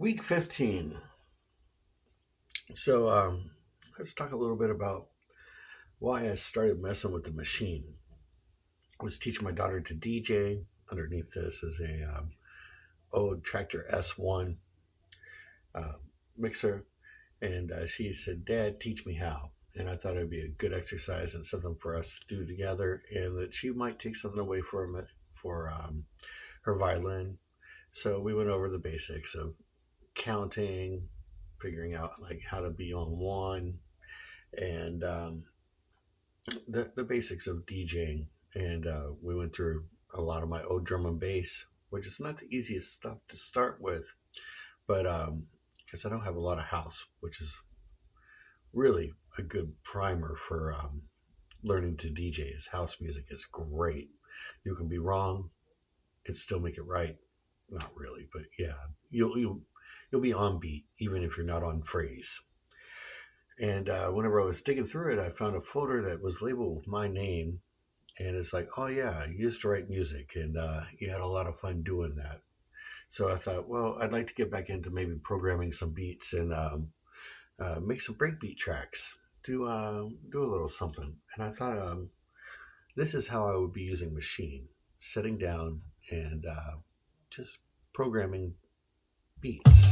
Week 15. So, let's talk a little bit about why I started messing with the machine. I was teaching my daughter to DJ. Underneath this is a old Tractor S1 uh, mixer, and she said, "Dad, teach me how." And I thought it'd be a good exercise and something for us to do together, and that she might take something away from it for her violin. So we went over the basics of counting, figuring out like how to be on one, and the basics of DJing. And we went through a lot of my old drum and bass, which is not the easiest stuff to start with, but because I don't have a lot of house, which is really a good primer for learning to DJ. Is house music is great. You can be wrong and still make it right. Not really, but yeah, you'll be on beat even if you're not on phrase. And whenever I was digging through it, I found a folder that was labeled with my name, and it's like, oh yeah, you used to write music, and you had a lot of fun doing that. So I thought, well, I'd like to get back into maybe programming some beats and make some breakbeat tracks. Do a little something, and I thought this is how I would be using Maschine, sitting down and just programming beats.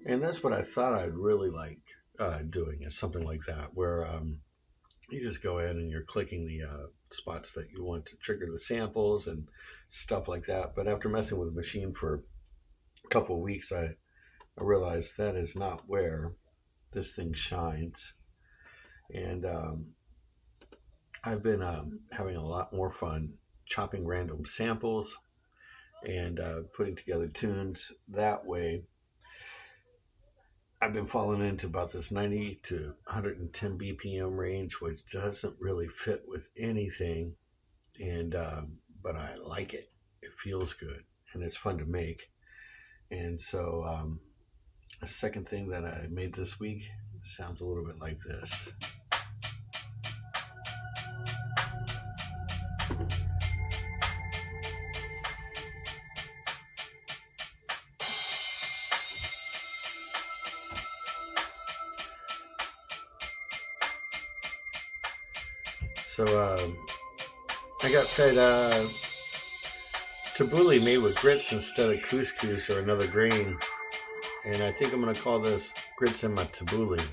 And that's what I thought I'd really like doing is something like that, where you just go in and you're clicking the spots that you want to trigger the samples and stuff like that. But after messing with the machine for a couple of weeks, I realized that is not where this thing shines. And I've been having a lot more fun chopping random samples and putting together tunes that way. I've been falling into about this 90 to 110 BPM range, which doesn't really fit with anything, and but I like it. It feels good and it's fun to make. And so, a second thing that I made this week sounds a little bit like this. So I got fed tabbouleh made with grits instead of couscous or another grain, and I think I'm gonna call this grits in my tabbouleh.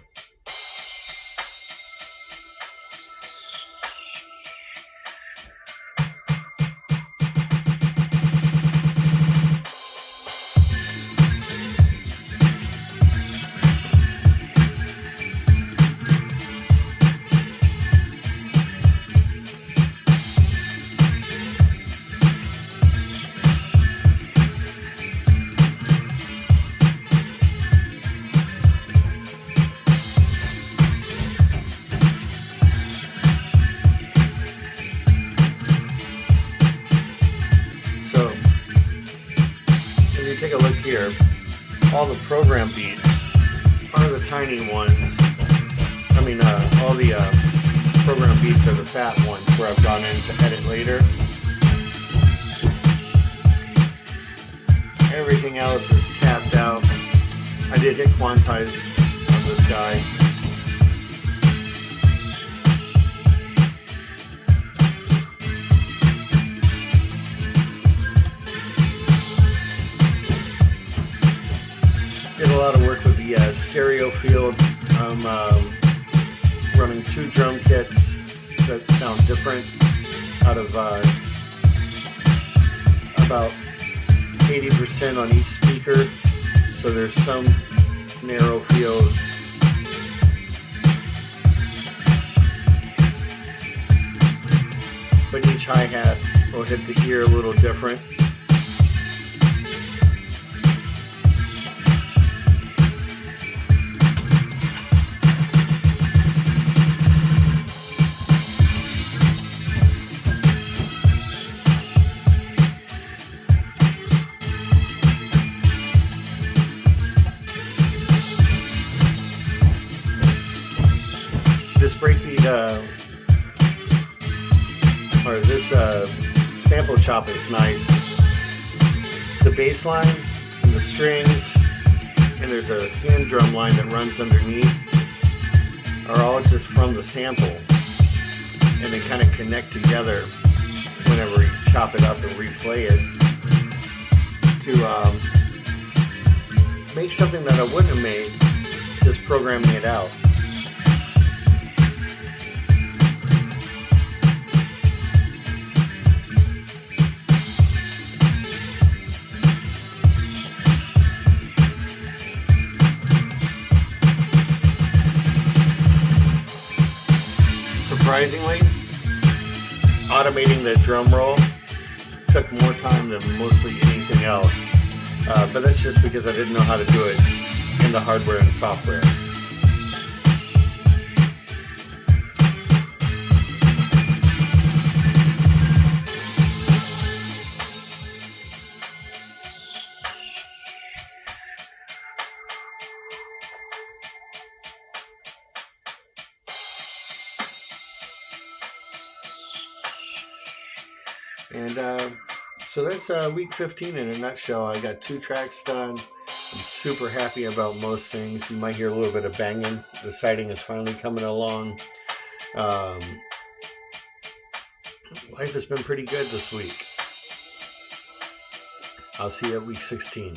you take a look here, all the program beats are the tiny ones. All the program beats are the fat ones where I've gone in to edit later. Everything else is tapped out. I did hit quantize on this guy. Did a lot of work with the stereo field. I'm running 2 drum kits that sound different out of about 80% on each speaker, so there's some narrow field. But each hi-hat will hit the ear a little different. This breakbeat, or this sample chop is nice. The bass line and the strings, and there's a hand drum line that runs underneath, are all just from the sample, and they kind of connect together whenever you chop it up and replay it to make something that I wouldn't have made just programming it out. Surprisingly, automating the drum roll took more time than mostly anything else, but that's just because I didn't know how to do it in the hardware and software. And so that's week 15 in a nutshell. I got 2 tracks done. I'm super happy about most things. You might hear a little bit of banging. The sighting is finally coming along. Life has been pretty good this week. I'll see you at week 16.